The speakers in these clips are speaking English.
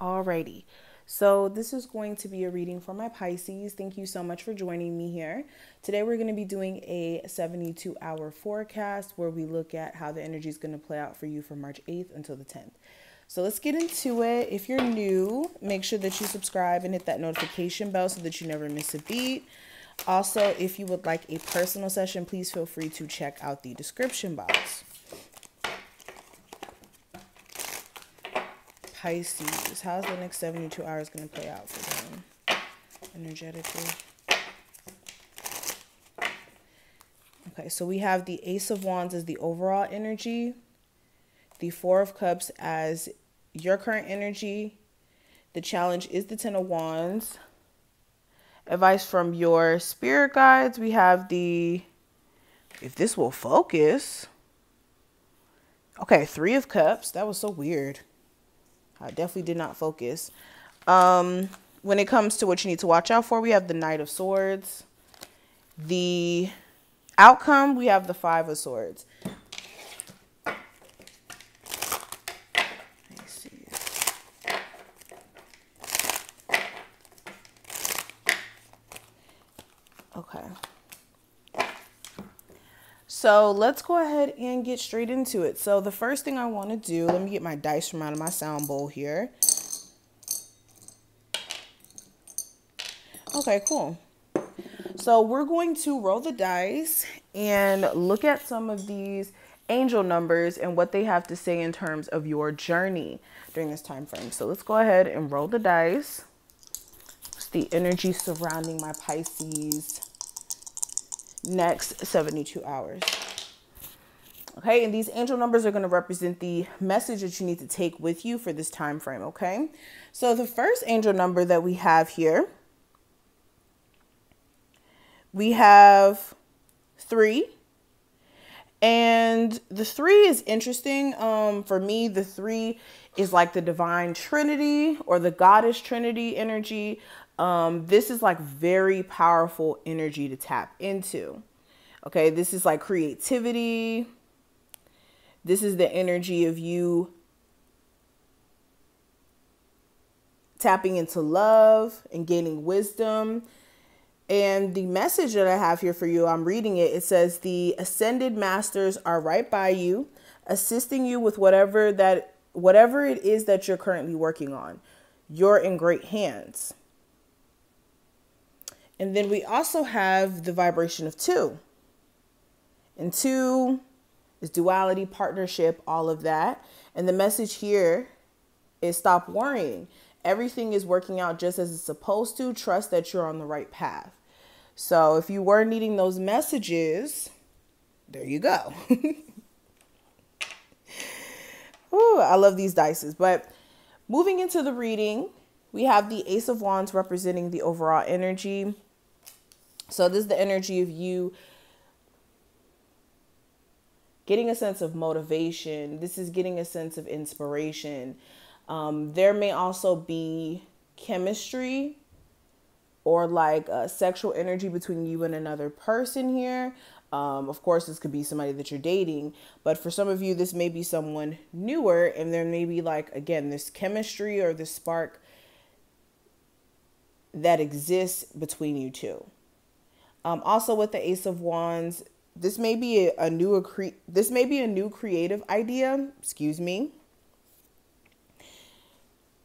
Alrighty, so this is going to be a reading for my Pisces. Thank you so much for joining me here. Today we're going to be doing a 72-hour forecast where we look at how the energy is going to play out for you from March 8th until the 10th. So let's get into it. If you're new, make sure that you subscribe and hit that notification bell so that you never miss a beat. Also, if you would like a personal session, please feel free to check out the description box. Pisces, how's the next 72 hours going to play out for them energetically? Okay, so we have the Ace of Wands as the overall energy, the Four of Cups as your current energy. The challenge is the Ten of Wands. Advice from your spirit guides, we have the, if this will focus. Okay, Three of Cups. That was so weird. I definitely did not focus. When it comes to what you need to watch out for, we have the Knight of Swords. The outcome, we have the Five of Swords. Let's see. Okay. So let's go ahead and get straight into it. So the first thing I want to do, let me get my dice from out of my sound bowl here. Okay, cool. So we're going to roll the dice and look at some of these angel numbers and what they have to say in terms of your journey during this time frame. So let's go ahead and roll the dice. It's the energy surrounding my Pisces next 72 hours. Okay, and these angel numbers are going to represent the message that you need to take with you for this time frame. Okay, so the first angel number that we have here, we have 3, and the 3 is interesting. For me, the 3 is like the divine trinity or the goddess trinity energy. This is like very powerful energy to tap into. Okay, this is like creativity. This is the energy of you tapping into love and gaining wisdom. And the message that I have here for you, I'm reading it. It says the ascended masters are right by you, assisting you with whatever it is that you're currently working on. You're in great hands. And then we also have the vibration of 2. And 2 is duality, partnership, all of that. And the message here is stop worrying. Everything is working out just as it's supposed to. Trust that you're on the right path. So if you were needing those messages, there you go. Ooh, I love these dices. But moving into the reading, we have the Ace of Wands representing the overall energy. So this is the energy of you getting a sense of motivation. This is getting a sense of inspiration. There may also be chemistry or like sexual energy between you and another person here. Of course, this could be somebody that you're dating, but for some of you, this may be someone newer, and there may be like, again, this chemistry or this spark that exists between you two. Also with the Ace of Wands, this may be a new creative idea, excuse me,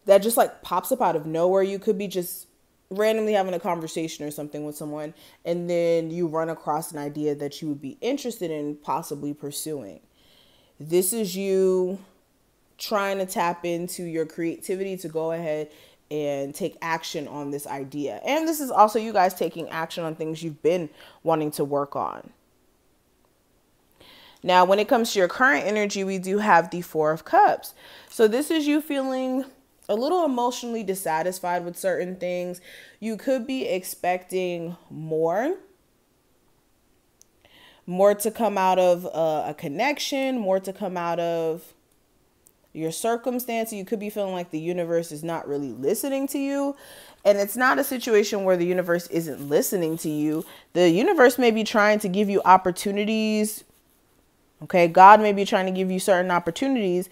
that just like pops up out of nowhere. You could be just randomly having a conversation or something with someone, and then you run across an idea that you would be interested in possibly pursuing. This is you trying to tap into your creativity to go ahead and take action on this idea. And this is also you guys taking action on things you've been wanting to work on. Now, when it comes to your current energy, we do have the Four of Cups. So this is you feeling a little emotionally dissatisfied with certain things. You could be expecting more to come out of a connection, more to come out of your circumstance. You could be feeling like the universe is not really listening to you. And it's not a situation where the universe isn't listening to you. The universe may be trying to give you opportunities. Okay, God may be trying to give you certain opportunities,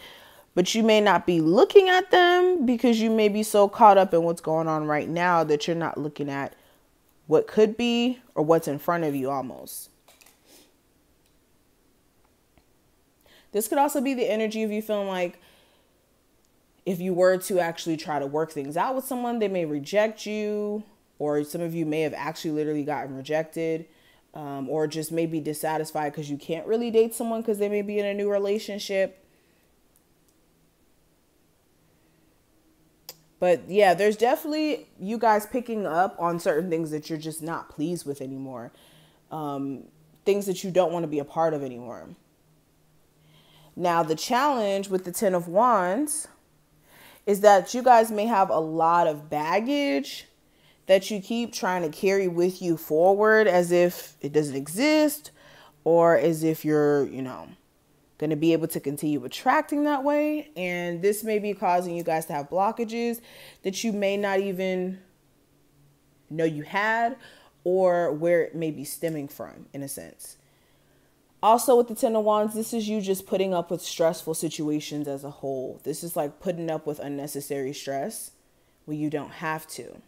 but you may not be looking at them because you may be so caught up in what's going on right now that you're not looking at what could be or what's in front of you almost. This could also be the energy of you feeling like if you were to actually try to work things out with someone, they may reject you, or some of you may have actually literally gotten rejected, or just may be dissatisfied because you can't really date someone because they may be in a new relationship. But yeah, there's definitely you guys picking up on certain things that you're just not pleased with anymore. Things that you don't want to be a part of anymore. Now, the challenge with the Ten of Wands is that you guys may have a lot of baggage that you keep trying to carry with you forward as if it doesn't exist, or as if you're, going to be able to continue attracting that way. And this may be causing you guys to have blockages that you may not even know you had, or where it may be stemming from, in a sense. Also, with the Ten of Wands, this is you just putting up with stressful situations as a whole. This is like putting up with unnecessary stress when you don't have to.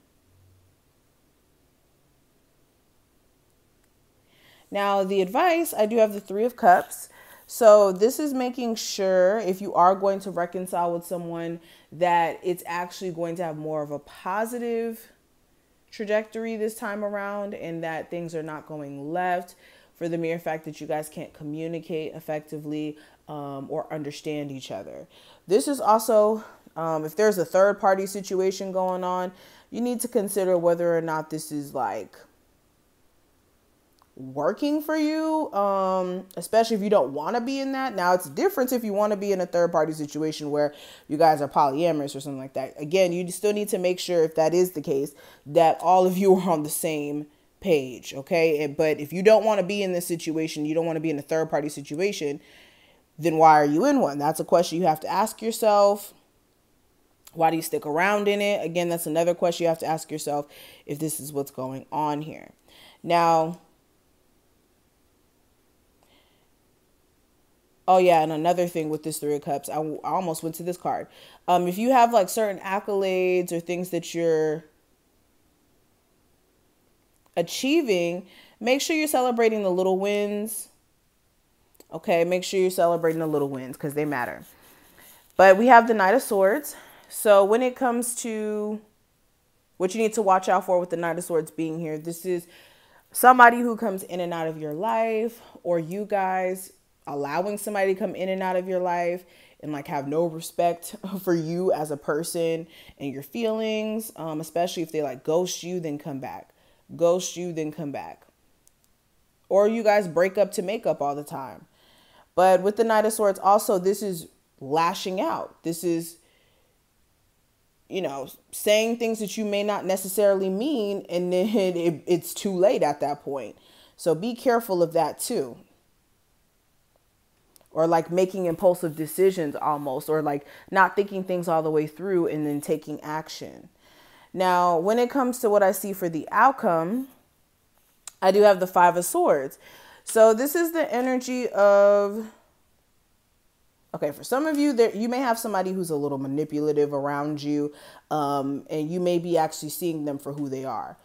Now, the advice, I do have the Three of Cups. So this is making sure if you are going to reconcile with someone that it's actually going to have more of a positive trajectory this time around, and that things are not going left for the mere fact that you guys can't communicate effectively or understand each other. This is also, if there's a third party situation going on, you need to consider whether or not this is like working for you, especially if you don't want to be in that. Now, it's different if you want to be in a third party situation where you guys are polyamorous or something like that. Again, you still need to make sure, if that is the case, that all of you are on the same page, okay? But if you don't want to be in this situation, you don't want to be in a third party situation, then why are you in one? That's a question you have to ask yourself. Why do you stick around in it? Again, that's another question you have to ask yourself if this is what's going on here. Now, oh yeah, and another thing with this Three of Cups, I almost went to this card. If you have like certain accolades or things that you're achieving, make sure you're celebrating the little wins. Okay, make sure you're celebrating the little wins because they matter. But we have the Knight of Swords. So when it comes to what you need to watch out for with the Knight of Swords being here, this is somebody who comes in and out of your life, or you guys allowing somebody to come in and out of your life and like have no respect for you as a person and your feelings, especially if they like ghost you, then come back. Ghost you, then come back. Or you guys break up to make up all the time. But with the Knight of Swords also, this is lashing out. This is, saying things that you may not necessarily mean, and then it's too late at that point. So be careful of that too. Or like making impulsive decisions almost, or like not thinking things all the way through and then taking action. Now, when it comes to what I see for the outcome, I do have the Five of Swords. So this is the energy of, okay, for some of you, you may have somebody who's a little manipulative around you, and you may be actually seeing them for who they are.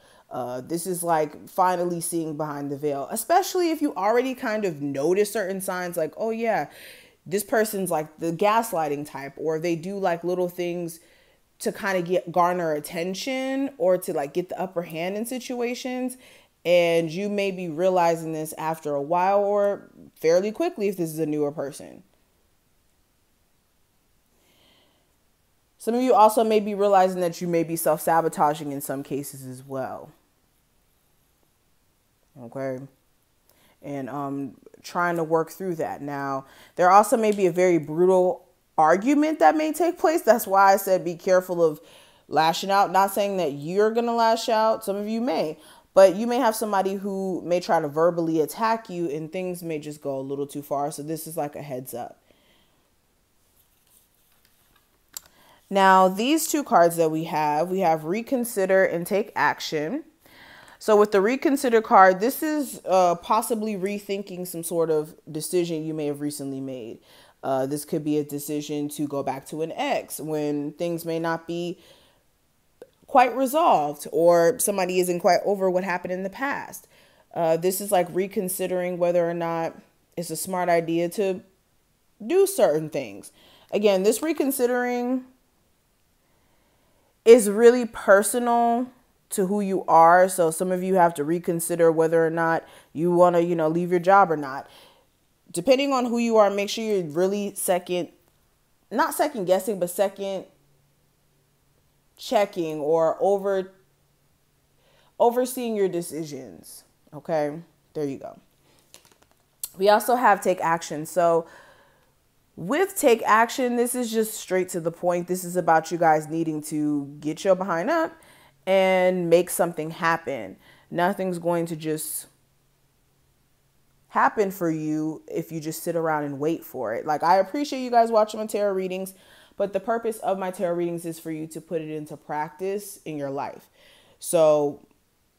This is like finally seeing behind the veil, especially if you already kind of notice certain signs like, oh yeah, this person's like the gaslighting type, or they do like little things to kind of garner attention or to like get the upper hand in situations. And you may be realizing this after a while or fairly quickly if this is a newer person. Some of you also may be realizing that you may be self-sabotaging in some cases as well. Okay. And trying to work through that. Now, there also may be a very brutal argument that may take place. That's why I said be careful of lashing out. Not saying that you're going to lash out. Some of you may. But you may have somebody who may try to verbally attack you, and things may just go a little too far. So this is like a heads up. Now, these two cards that we have reconsider and take action. So with the reconsider card, this is possibly rethinking some sort of decision you may have recently made. This could be a decision to go back to an ex when things may not be quite resolved or somebody isn't quite over what happened in the past. This is like reconsidering whether or not it's a smart idea to do certain things. Again, this reconsidering is really personal to who you are. So some of you have to reconsider whether or not you want to, leave your job or not. Depending on who you are, make sure you're really not second guessing, but second checking or overseeing your decisions. Okay, there you go. We also have take action. So with take action, this is just straight to the point. This is about you guys needing to get your behind up and make something happen. Nothing's going to just happen for you if you just sit around and wait for it. Like, I appreciate you guys watching my tarot readings, but the purpose of my tarot readings is for you to put it into practice in your life. So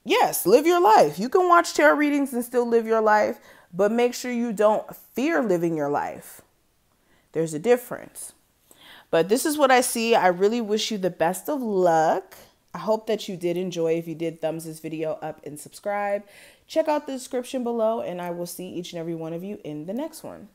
yes, live your life. You can watch tarot readings and still live your life, but make sure you don't fear living your life. There's a difference. But this is what I see. I really wish you the best of luck. I hope that you did enjoy. If you did, thumbs this video up and subscribe. Check out the description below, and I will see each and every one of you in the next one.